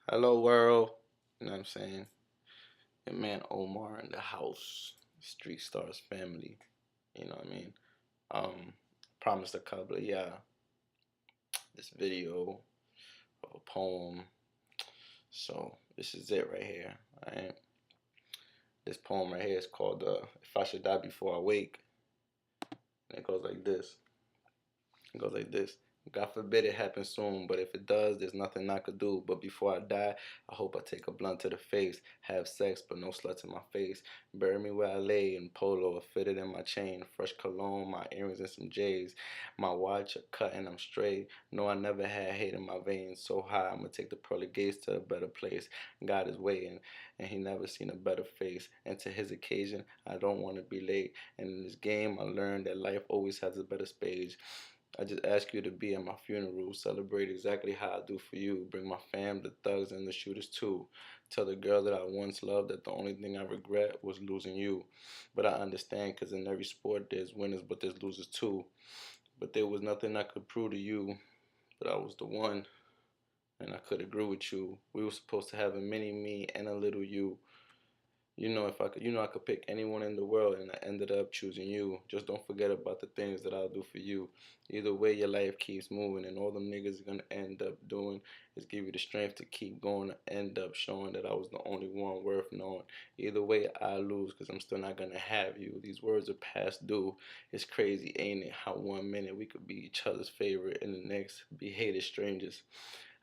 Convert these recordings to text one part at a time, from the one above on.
Hello world, you know what I'm saying? Your man Omar in the house, Street Stars family, you know what I mean? Um, Promised a couple of y'all this video of a poem. So this is it right here. Alright. This poem right here is called If I Should Die Before I Wake. And it goes like this. It goes like this. God forbid it happens soon, but if it does, there's nothing I could do. But before I die, I hope I take a blunt to the face, have sex, but no sluts in my face. Bury me where I lay in polo, fitted in my chain, fresh cologne, my earrings and some J's. My watch a cut and I'm straight. No, I never had hate in my veins so high. I'ma take the pearly gates to a better place. God is waiting, and he never seen a better face. And to his occasion, I don't want to be late. And in this game, I learned that life always has a better stage. I just ask you to be at my funeral, celebrate exactly how I do for you. Bring my fam, the thugs, and the shooters too. Tell the girl that I once loved that the only thing I regret was losing you. But I understand, because in every sport there's winners, but there's losers too. But there was nothing I could prove to you, but I was the one, and I could agree with you. We were supposed to have a mini me and a little you. If I could, I could pick anyone in the world, and I ended up choosing you. Just don't forget about the things that I'll do for you. Either way, your life keeps moving, and all them niggas are gonna end up doing is give you the strength to keep going, to end up showing that I was the only one worth knowing. Either way, I lose, cause I'm still not gonna have you. These words are past due. It's crazy, ain't it? How 1 minute we could be each other's favorite, and the next be hated strangers.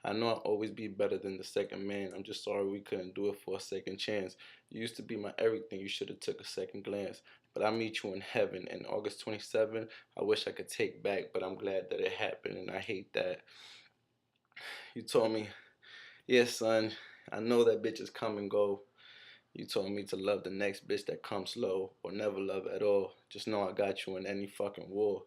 I know I'll always be better than the second man. I'm just sorry we couldn't do it for a second chance. You used to be my everything. You should have took a second glance. But I meet you in heaven. And August 27th, I wish I could take back, but I'm glad that it happened, and I hate that. You told me, yeah, son, I know that bitches come and go. You told me to love the next bitch that comes slow, or never love at all. Just know I got you in any fucking war.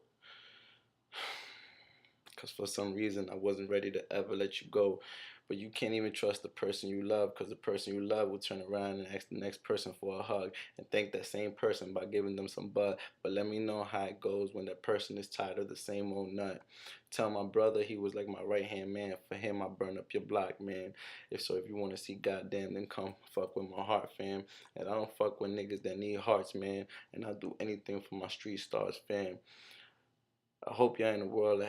Because for some reason I wasn't ready to ever let you go. But you can't even trust the person you love, because the person you love will turn around and ask the next person for a hug and thank that same person by giving them some bud. But let me know how it goes when that person is tired of the same old nut. Tell my brother he was like my right hand man. For him I burn up your block, man. If you want to see goddamn, then come fuck with my heart, fam. And I don't fuck with niggas that need hearts, man. And I'll do anything for my street stars, fam. I hope y'all in a world of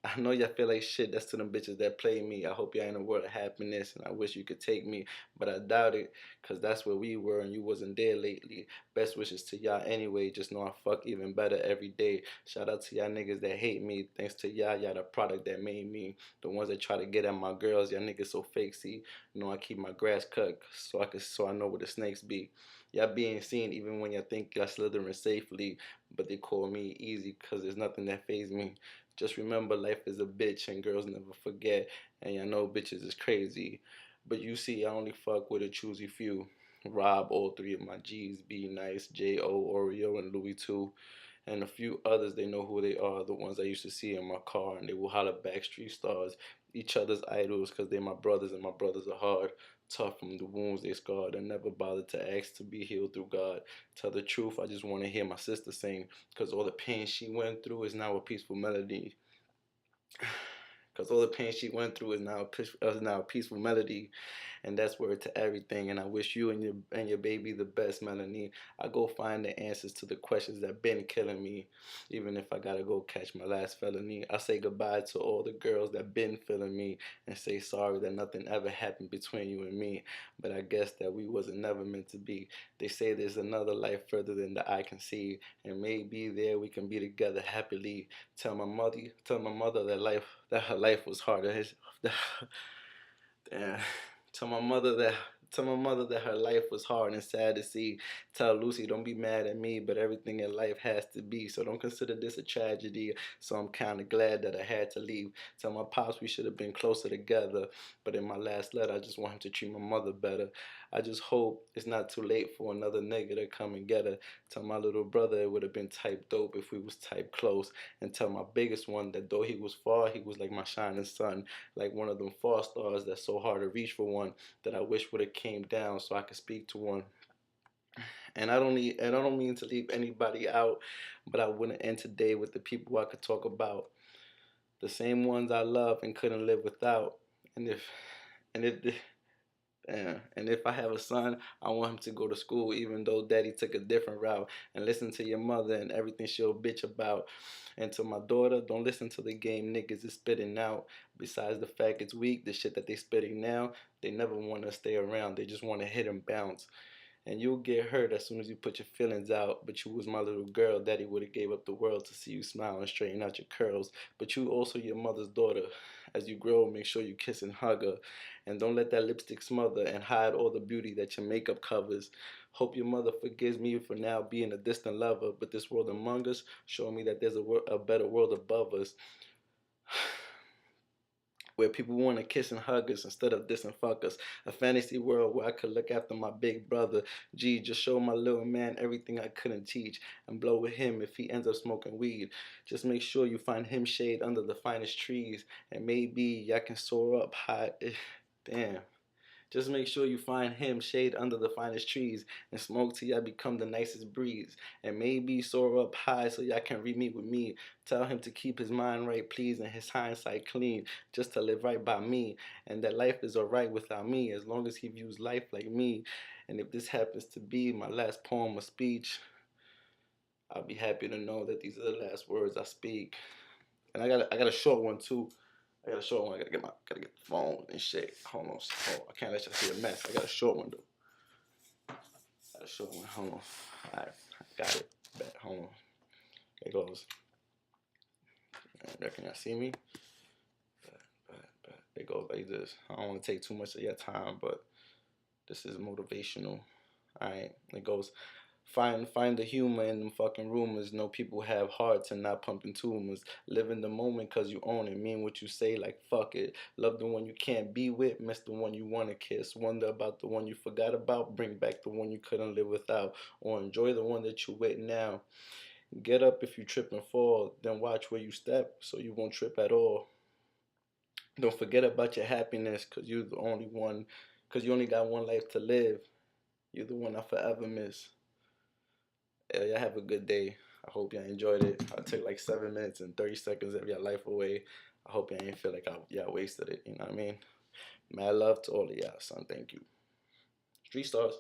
I know y'all feel like shit. That's to them bitches that play me. I hope y'all in a world of happiness, and I wish you could take me, but I doubt it, cause that's where we were and you wasn't there lately. Best wishes to y'all anyway. Just know I fuck even better every day. Shout out to y'all niggas that hate me. Thanks to y'all the product that made me. The ones that try to get at my girls, y'all niggas so fake. See, I keep my grass cut so I know where the snakes be. Y'all being seen even when y'all think y'all slithering safely, but they call me easy, cause there's nothing that fazes me. Just remember, life is a bitch and girls never forget. And y'all know bitches is crazy. But you see, I only fuck with a choosy few. Rob, all three of my G's, Be Nice, J.O., Oreo, and Louis too. And a few others, they know who they are, the ones I used to see in my car, and they will holler Backstreet Stars, each other's idols, because they my brothers, and my brothers are hard, tough from the wounds they scarred, and never bothered to ask to be healed through God. Tell the truth, I just want to hear my sister sing, because all the pain she went through is now a peaceful melody. Because all the pain she went through is now a peaceful melody, and that's word to everything. And I wish you and your baby the best, Melanie. I go find the answers to the questions that been killing me, even if I gotta go catch my last felony. I say goodbye to all the girls that been feeling me, and say sorry that nothing ever happened between you and me. But I guess that we wasn't never meant to be. They say there's another life further than the eye can see, and maybe there we can be together happily. Tell my mother that her life was harder. Damn. Tell my mother that Tell my mother that her life was hard and sad to see. Tell Lucy don't be mad at me, but everything in life has to be. So don't consider this a tragedy. So I'm kind of glad that I had to leave. Tell my pops we should have been closer together. But in my last letter, I just want him to treat my mother better. I just hope it's not too late for another nigga to come and get her. Tell my little brother it would have been type dope if we was type close. And tell my biggest one that though he was far, he was like my shining sun, like one of them fall stars that's so hard to reach for one, that I wish would have came down so I could speak to one. And I don't mean to leave anybody out, but I wouldn't end today with the people I could talk about, the same ones I love and couldn't live without. And And if I have a son, I want him to go to school, even though daddy took a different route. And listen to your mother and everything she'll bitch about. And to my daughter, don't listen to the game niggas is spitting out. Besides the fact it's weak, the shit that they spitting now, they never want to stay around. They just want to hit and bounce. And you'll get hurt as soon as you put your feelings out. But you was my little girl, daddy would have gave up the world to see you smile and straighten out your curls. But you also your mother's daughter. As you grow, make sure you kiss and hug her. And don't let that lipstick smother and hide all the beauty that your makeup covers. Hope your mother forgives me for now being a distant lover, but this world among us showing me that there's a better world above us, where people want to kiss and hug us instead of diss and fuck us. A fantasy world where I could look after my big brother. Gee, just show my little man everything I couldn't teach and blow with him if he ends up smoking weed. Just make sure you find him shade under the finest trees, and maybe y'all can soar up high. Damn. Just make sure you find him shade under the finest trees and smoke till y'all become the nicest breeze. And maybe soar up high so y'all can re-meet with me. Tell him to keep his mind right, please, and his hindsight clean, just to live right by me. And that life is alright without me, as long as he views life like me. And if this happens to be my last poem or speech, I'll be happy to know that these are the last words I speak. And I got a short one too. I got a short one. I gotta get the phone and shit. Hold on. I can't let y'all see a mess. I got a short one though. I got a short one. Hold on. Alright, I got it. Back. Hold on. It goes. Can y'all see me? It goes like this. I don't want to take too much of your time, but this is motivational. Alright. It goes. Find the humor in them fucking rumors. Know people have hearts and not pumping tumors. Live in the moment cause you own it. Mean what you say like fuck it. Love the one you can't be with. Miss the one you wanna kiss. Wonder about the one you forgot about. Bring back the one you couldn't live without. Or enjoy the one that you with now. Get up if you trip and fall. Then watch where you step so you won't trip at all. Don't forget about your happiness cause you're the only one. Cause you only got one life to live. You're the one I forever miss. Yeah, y'all have a good day. I hope y'all enjoyed it. I took like 7 minutes and 30 seconds of your life away. I hope y'all ain't feel like y'all wasted it. You know what I mean? Mad love to all of y'all, son. Thank you. Street Stars.